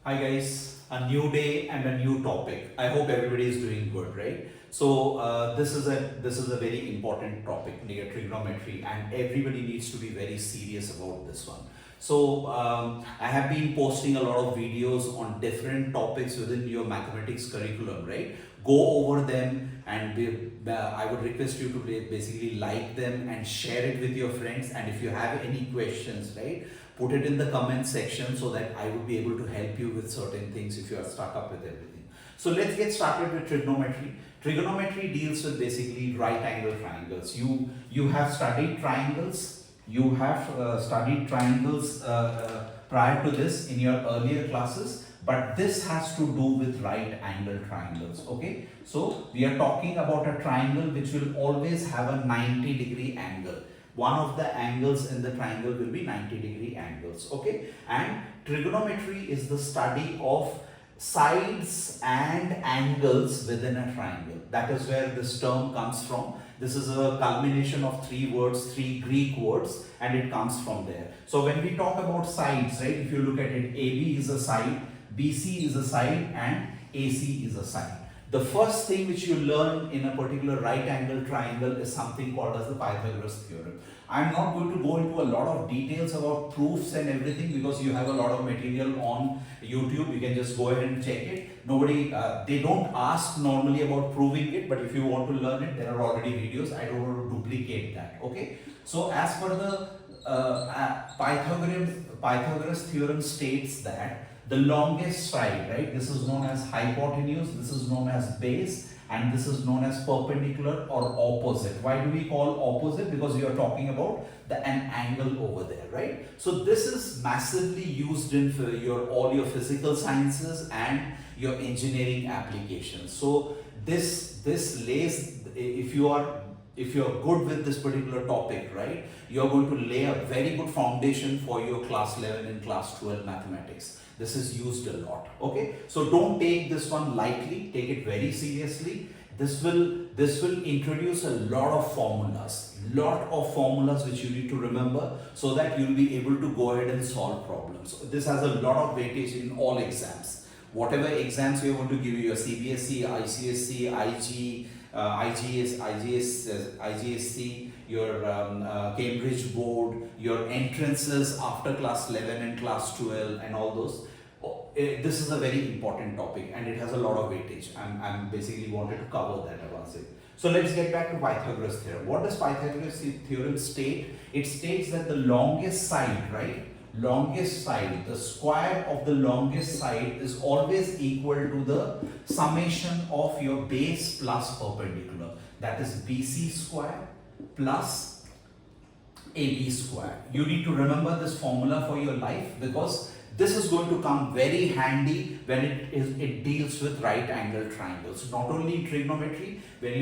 Hi guys, a new day and a new topic. I hope everybody is doing good, right? So this is a very important topic, near trigonometry, and everybody needs to be very serious about this one. So I have been posting a lot of videos on different topics within your mathematics curriculum, right? Go over them, and I would request you to basically like them and share it with your friends. And if you have any questions, right, put it in the comment section so that I would be able to help you with certain things if you are stuck up with everything. So let's get started with trigonometry. Trigonometry deals with basically right angle triangles. You have studied triangles. You have studied triangles prior to this in your earlier classes, but this has to do with right angle triangles. Okay, so we are talking about a triangle which will always have a 90-degree angle. One of the angles in the triangle will be 90-degree angles. Okay, and trigonometry is the study of sides and angles within a triangle. That is where this term comes from. This is a culmination of three words, three Greek words, and it comes from there. So when we talk about sides, right, if you look at it, AB is a side, BC is a side, and AC is a side. The first thing which you learn in a particular right angle triangle is something called as the Pythagoras theorem. I'm not going to go into a lot of details about proofs and everything because you have a lot of material on YouTube. You can just go ahead and check it. They don't ask normally about proving it, but if you want to learn it, there are already videos. I don't want to duplicate that. Okay. So as per the Pythagoras theorem states that the longest side, right, this is known as hypotenuse, this is known as base, and this is known as perpendicular or opposite. Why do we call opposite? Because you are talking about an angle over there, right? So this is massively used in all your physical sciences and your engineering applications. So this lays, if you're good with this particular topic, right, you're going to lay a very good foundation for your class 11 and class 12 mathematics. This is used a lot. Okay, so don't take this one lightly, take it very seriously. This will introduce a lot of formulas which you need to remember so that you'll be able to go ahead and solve problems. This has a lot of weightage in all exams. Whatever exams you're going to give, your CBSE, ICSE, IG, IGSC, your Cambridge board, your entrances after class 11 and class 12 and all those. This is a very important topic and it has a lot of weightage. I'm basically wanted to cover that once. So let's get back to Pythagoras theorem. What does Pythagoras theorem state? It states that the longest side, right? Longest side, the square of the longest side is always equal to the summation of your base plus perpendicular. That is BC square plus AB square. You need to remember this formula for your life because this is going to come very handy when it deals with right angle triangles. Not only in trigonometry, when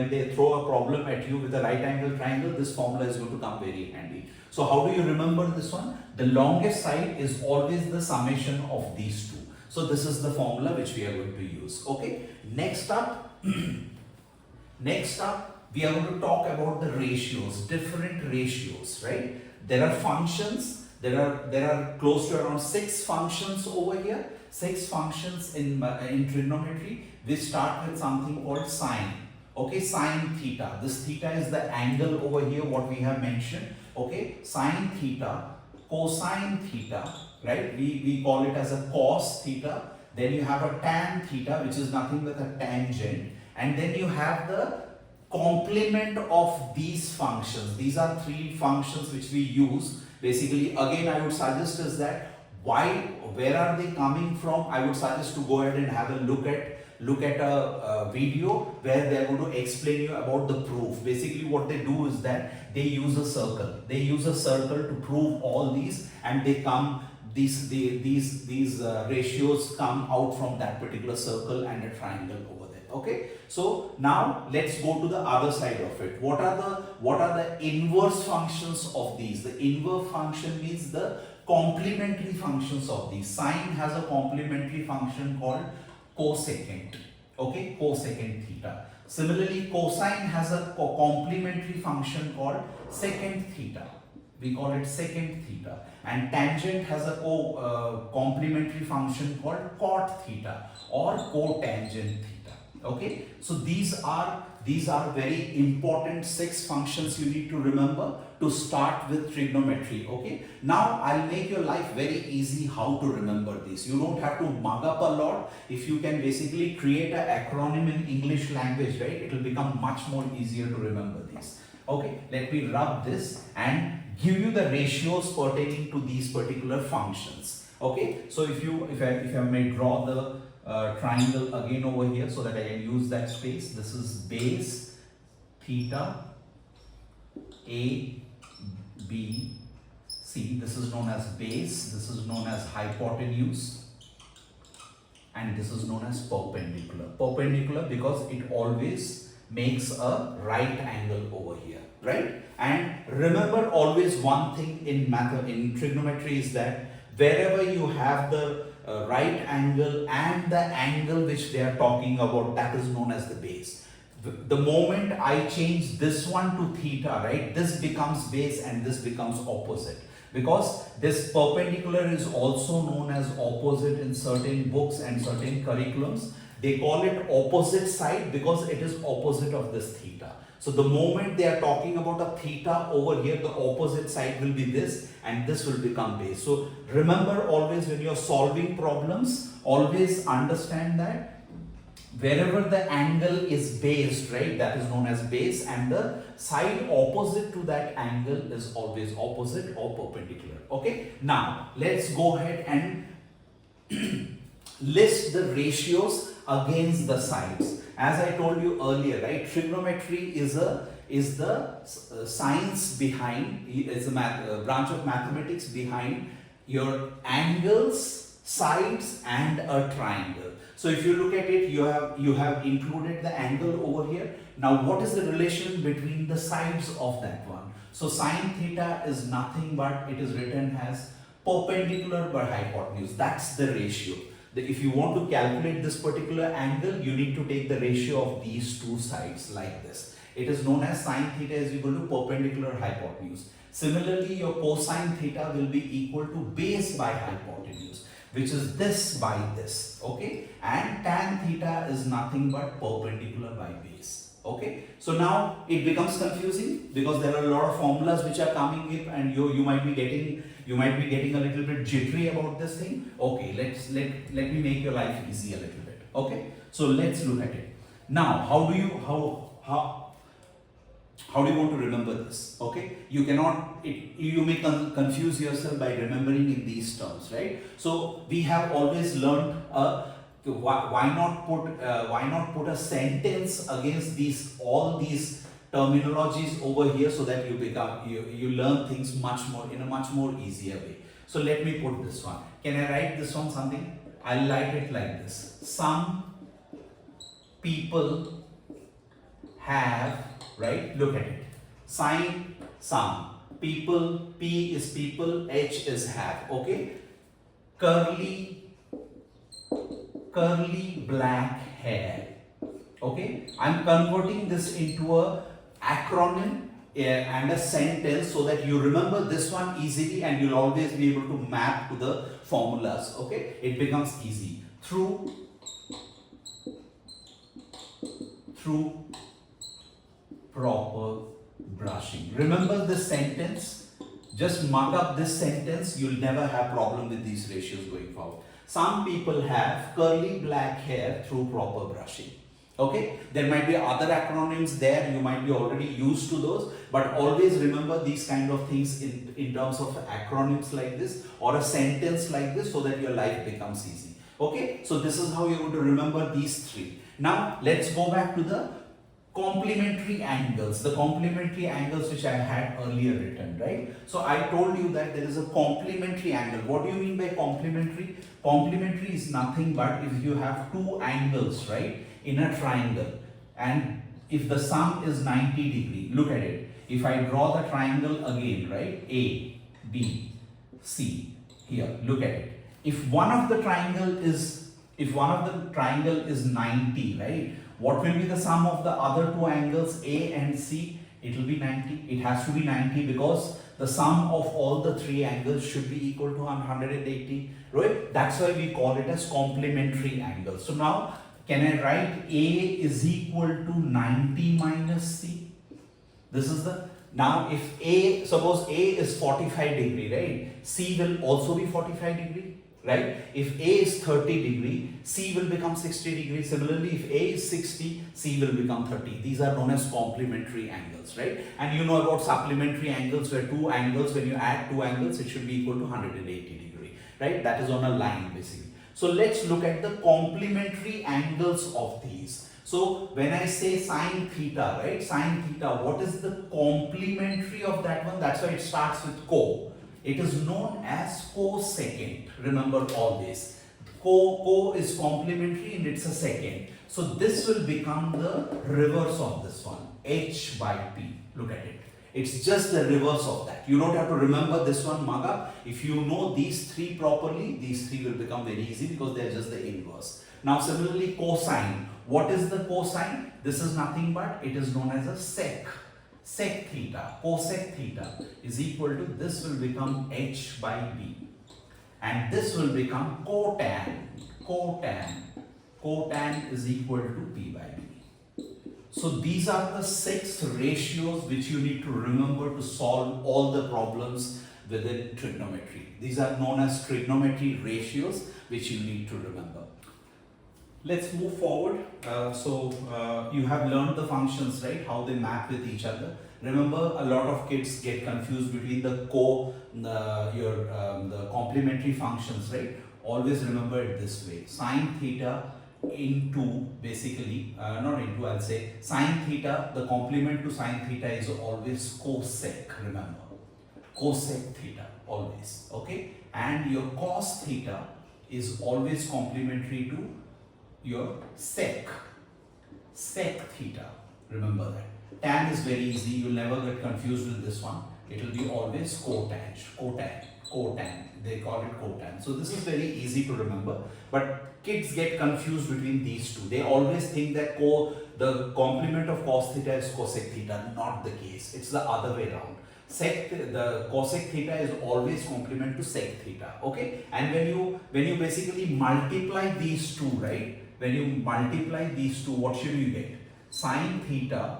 they throw a problem at you with a right angle triangle, this formula is going to come very handy. So how do you remember this one? The longest side is always the summation of these two. So this is the formula which we are going to use. Okay. Next up, we are going to talk about the ratios, different ratios, right? There are functions. There are close to around 6 functions over here. 6 functions in trigonometry. We start with something called sine. Okay, sine theta. This theta is the angle over here, what we have mentioned. Okay, sine theta, cosine theta, right? We call it as a cos theta. Then you have a tan theta, which is nothing but a tangent. And then you have the complement of these functions. These are 3 functions which we use. Basically, again, I would suggest is that where are they coming from? I would suggest to go ahead and have a look at a video where they are going to explain you about the proof. Basically, what they do is that they use a circle. They use a circle to prove all these, and they come. These ratios come out from that particular circle and a triangle over there. Okay, so now let's go to the other side of it. What are the inverse functions of these? The inverse function means the complementary functions of these. Sine has a complementary function called cosecant. Okay, cosecant theta. Similarly, cosine has a complementary function called secant theta. we call it secant theta, and tangent has a complementary function called cot theta or cotangent theta. Okay, so these are very important 6 functions you need to remember to start with trigonometry. Okay, now I'll make your life very easy how to remember this. You don't have to mug up a lot. If you can basically create an acronym in English language, right, it will become much more easier to remember these. Okay, let me rub this and give you the ratios pertaining to these particular functions. Okay, so if I may draw the triangle again over here so that I can use that space. This is base theta A B C. This is known as base, this is known as hypotenuse, and this is known as perpendicular. Perpendicular because it always makes a right angle over here, right? And remember always one thing in trigonometry is that wherever you have the right angle and the angle which they are talking about, that is known as the base. The moment I change this one to theta, right, this becomes base and this becomes opposite, because this perpendicular is also known as opposite in certain books and certain curriculums. They call it opposite side because it is opposite of this theta. So the moment they are talking about a theta over here, the opposite side will be this and this will become base. So remember always when you are solving problems, always understand that wherever the angle is based, right, that is known as base, and the side opposite to that angle is always opposite or perpendicular. Okay, now let's go ahead and list the ratios against the sides. As I told you earlier, right, trigonometry is the science behind, is a branch of mathematics behind your angles, sides and a triangle. So if you look at it, you have included the angle over here. Now what is the relation between the sides of that one? So sine theta is nothing but it is written as perpendicular by hypotenuse. That's the ratio. If you want to calculate this particular angle, you need to take the ratio of these two sides like this. It is known as sine theta is equal to perpendicular hypotenuse. Similarly, your cosine theta will be equal to base by hypotenuse, which is this by this. Okay, and tan theta is nothing but perpendicular by base. Okay, so now it becomes confusing because there are a lot of formulas which are coming in, and you might be getting a little bit jittery about this thing. Okay, let me make your life easy a little bit. Okay, so let's look at it. Now how do you want to remember this? Okay, you may confuse yourself by remembering in these terms, right? So we have always learned why not put a sentence against all these terminologies over here, so that you learn things in a much more easier way. So let me put this one. Can I write this one something? I'll write it like this. Some people have, right? Look at it. Sign some. People, P is people, H is have. Okay. Curly black hair. Okay. I'm converting this into a acronym and a sentence so that you remember this one easily and you'll always be able to map to the formulas. Okay. It becomes easy. Through proper brushing. Remember this sentence. Just mug up this sentence. You'll never have problem with these ratios going forward. Some people have curly black hair through proper brushing. Okay, there might be other acronyms there, you might be already used to those, but always remember these kind of things in terms of acronyms like this or a sentence like this, so that your life becomes easy. Okay, so this is how you're going to remember these three. Now let's go back to the complementary angles, which I had earlier written, right? So I told you that there is a complementary angle. What do you mean by complementary? Complementary is nothing but if you have two angles, right, in a triangle, and if the sum is 90 degree, look at it. If I draw the triangle again, right, A, B, C, here, look at it. If one of the triangle is 90, right, what will be the sum of the other two angles A and C? It will be 90. It has to be 90 because The sum of all the three angles should be equal to 180, right? That's why we call it as complementary angles. So now, can I write A is equal to 90 minus C? This is the, now if A, suppose A is 45 degree, right? C will also be 45 degree, right? If A is 30 degree, C will become 60 degree. Similarly, if A is 60, C will become 30. These are known as complementary angles, right? And you know about supplementary angles, where two angles, when you add two angles, it should be equal to 180 degree, right? That is on a line basically. So let's look at the complementary angles of these. So when I say sine theta, right? Sine theta, what is the complementary of that one? That's why it starts with co. It is known as cosecant. Remember always. Co is complementary and it's a secant. So this will become the reverse of this one. H by P. Look at it. It's just the reverse of that. You don't have to remember this one, Maga. If you know these three properly, these three will become very easy because they are just the inverse. Now similarly, cosine. What is the cosine? This is nothing but it is known as a sec. Sec theta. Cosec theta is equal to, this will become H by B. And this will become cotan. Cotan. Cotan is equal to P by B. So these are the 6 ratios which you need to remember to solve all the problems within trigonometry. These are known as trigonometry ratios which you need to remember. Let's move forward. You have learned the functions, right? How they map with each other. Remember, a lot of kids get confused between the the complementary functions, right? Always remember it this way. Sine theta into, basically, not into, I'll say, sine theta, the complement to sine theta is always cosec, remember. Cosec theta, always, okay? And your cos theta is always complementary to your sec theta, remember that. Tan is very easy, you'll never get confused with this one. It will be always cotan, they call it cotan. So this is very easy to remember, but kids get confused between these two. They always think that the complement of cos theta is cosec theta. Not the case, it's the other way around. The cosec theta is always complement to sec theta, okay? And when you basically multiply these two, right? When you multiply these two, what should you get? Sine theta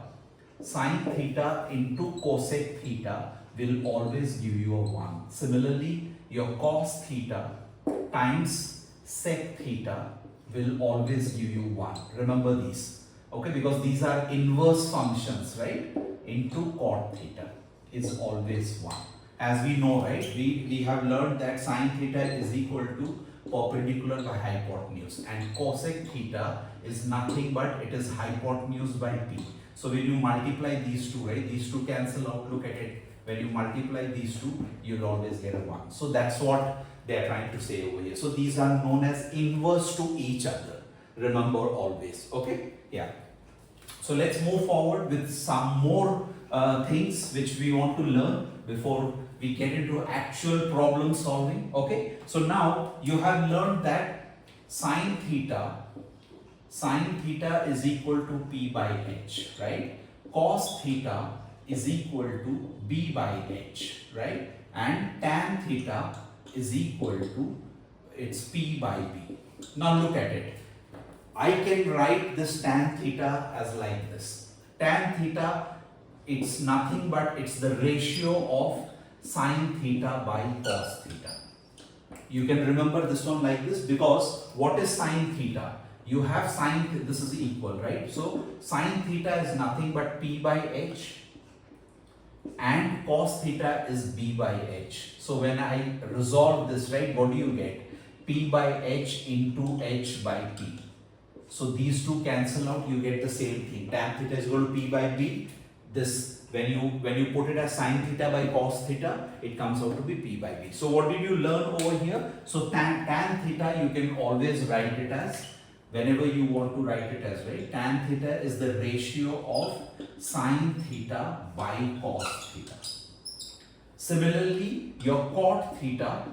into cosec theta will always give you a 1. Similarly, your cos theta times sec theta will always give you 1. Remember these, okay? Because these are inverse functions, right? Into cot theta is always 1. As we know, right? We have learned that sine theta is equal to perpendicular by hypotenuse, and cosec theta is nothing but it is hypotenuse by P. So when you multiply these two, right? These two cancel out. Look at it. When you multiply these two, you'll always get a 1. So that's what they are trying to say over here. So these are known as inverse to each other. Remember always. Okay? Yeah. So let's move forward with some more things which we want to learn before we get into actual problem solving. Okay? So now you have learned that sine theta is equal to P by H, right? Cos theta is equal to B by H, right? And tan theta is equal to, it's P by B. Now look at it. I can write this tan theta as like this. Tan theta, it's nothing but it's the ratio of sine theta by cos theta. You can remember this one like this, because what is sine theta? You have sine, this is equal, right? So sine theta is nothing but P by H, and cos theta is B by H. So when I resolve this, right, what do you get? P by H into H by P. So these two cancel out, you get the same thing. Tan theta is equal to P by B. This, when you put it as sine theta by cos theta, it comes out to be P by B. So what did you learn over here? So tan theta, you can always write it as, whenever you want to write it as, right? Tan theta is the ratio of sine theta by cos theta. Similarly, your cot theta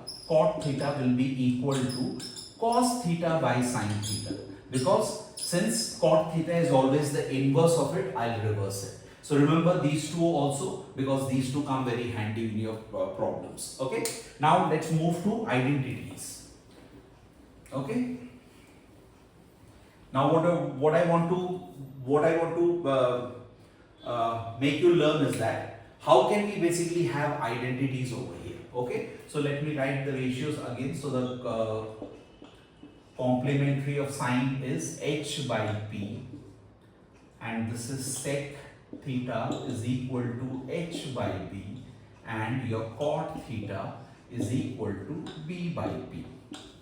will be equal to cos theta by sine theta. Because since cot theta is always the inverse of it, I'll reverse it. So remember these two also, because these two come very handy in your problems. Okay. Now let's move to identities. Okay. Now what I want to make you learn is that how can we basically have identities over here. Okay. So let me write the ratios again. So the complementary of sine is h by p, and this is sec theta is equal to h by b, and your cot theta is equal to b by p.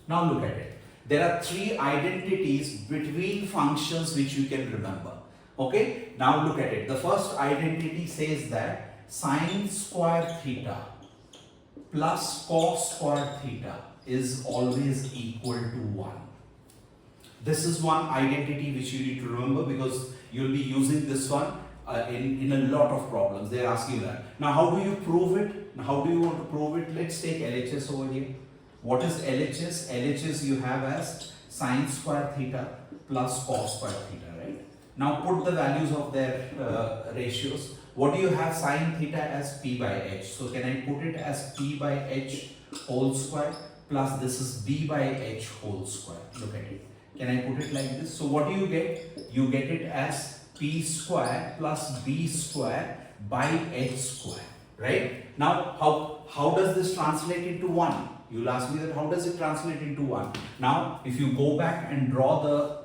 Now look at it. There are three identities between functions which you can remember. Okay. Now look at it. The first identity says that sine square theta plus cos square theta is always equal to 1. This is one identity which you need to remember, because you'll be using this one in a lot of problems. They ask you that. Now how do you prove it? How do you want to prove it? Let's take LHS over here. What is LHS? LHS you have as sine square theta plus cos square theta, right? Now put the values of their ratios. What do you have? Sine theta as p by h. So can I put it as p by h whole square plus this is b by h whole square. Look at it. Can I put it like this? So what do you get? You get it as p square plus b square by h square, right? Now how does this translate into 1? You'll ask me that how does it translate into 1? Now if you go back and draw the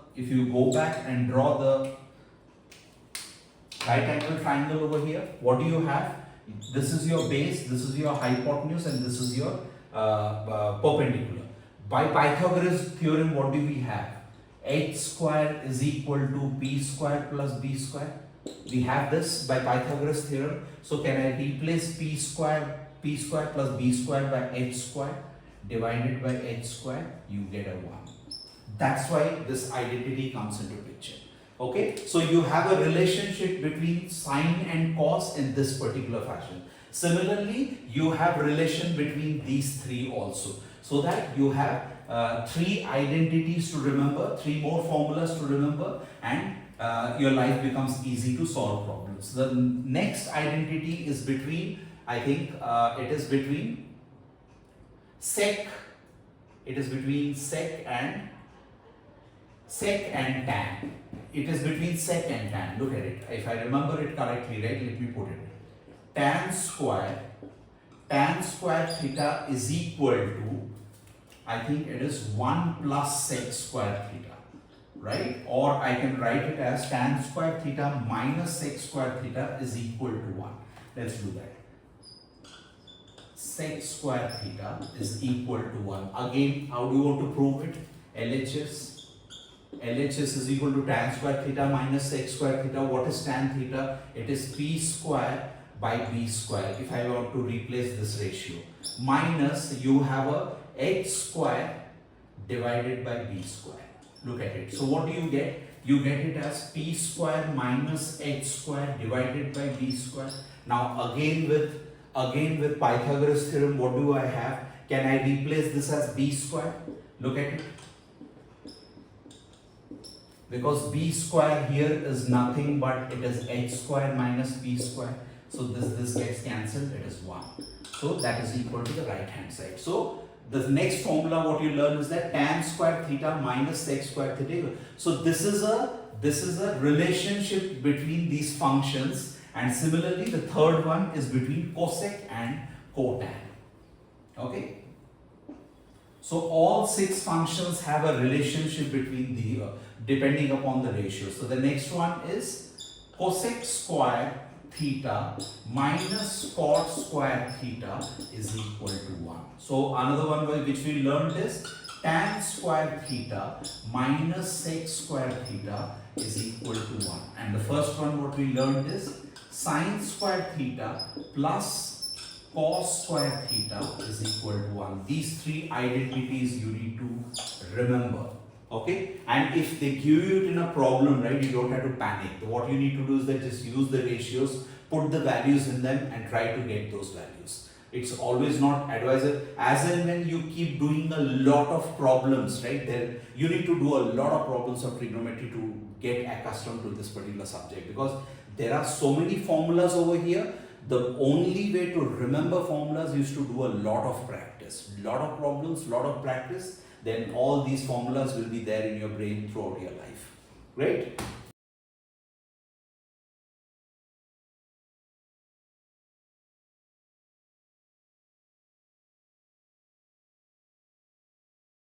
right angle triangle over here, what do you have? This is your base, this is your hypotenuse, and this is your perpendicular. By Pythagoras theorem, what do we have? H square is equal to p square plus b square. We have this by Pythagoras theorem. So can I replace p square plus b square by h square divided by h square? You get a 1. That's why this identity comes into picture. Okay, so you have a relationship between sine and cos in this particular fashion. Similarly, you have relation between these three also, so that you have three identities to remember, three more formulas to remember, and your life becomes easy to solve problems. The next identity is between, I think it is between sec and tan. It is between sec and tan. Look at it. If I remember it correctly, right, let me put it. Tan square theta is equal to, I think it is 1 plus sec square theta, right? Or I can write it as tan square theta minus sec square theta is equal to 1. Let's do that. Sec square theta is equal to 1. Again, how do you want to prove it? LHS is equal to tan square theta minus sec square theta. What is tan theta? It is p square by b square. If I want to replace this ratio, minus you have a h square divided by b square. Look at it. So what do you get? You get it as p square minus h square divided by b square. Now again with Pythagoras theorem, what do I have? Can I replace this as b square? Look at it. Because b square here is nothing but it is h square minus p square. So this gets cancelled, it is 1. So that is equal to the right hand side. So the next formula what you learn is that tan square theta minus sec square theta. So this is a relationship between these functions, and similarly the third one is between cosec and cotan. Okay. So all 6 functions have a relationship between the depending upon the ratio. So the next one is cosec square theta minus cot square theta is equal to 1. So another one which we learned is tan square theta minus sec square theta is equal to 1. And the first one what we learned is sine square theta plus cos square theta is equal to 1. These 3 identities you need to remember. Okay, and if they give you it in a problem, right, you don't have to panic. What you need to do is that just use the ratios, put the values in them and try to get those values. It's always not advisable. As and when you keep doing a lot of problems, right? There you need to do a lot of problems of trigonometry to get accustomed to this particular subject, because there are so many formulas over here. The only way to remember formulas is to do a lot of practice, lot of problems, lot of practice. Then all these formulas will be there in your brain throughout your life, right?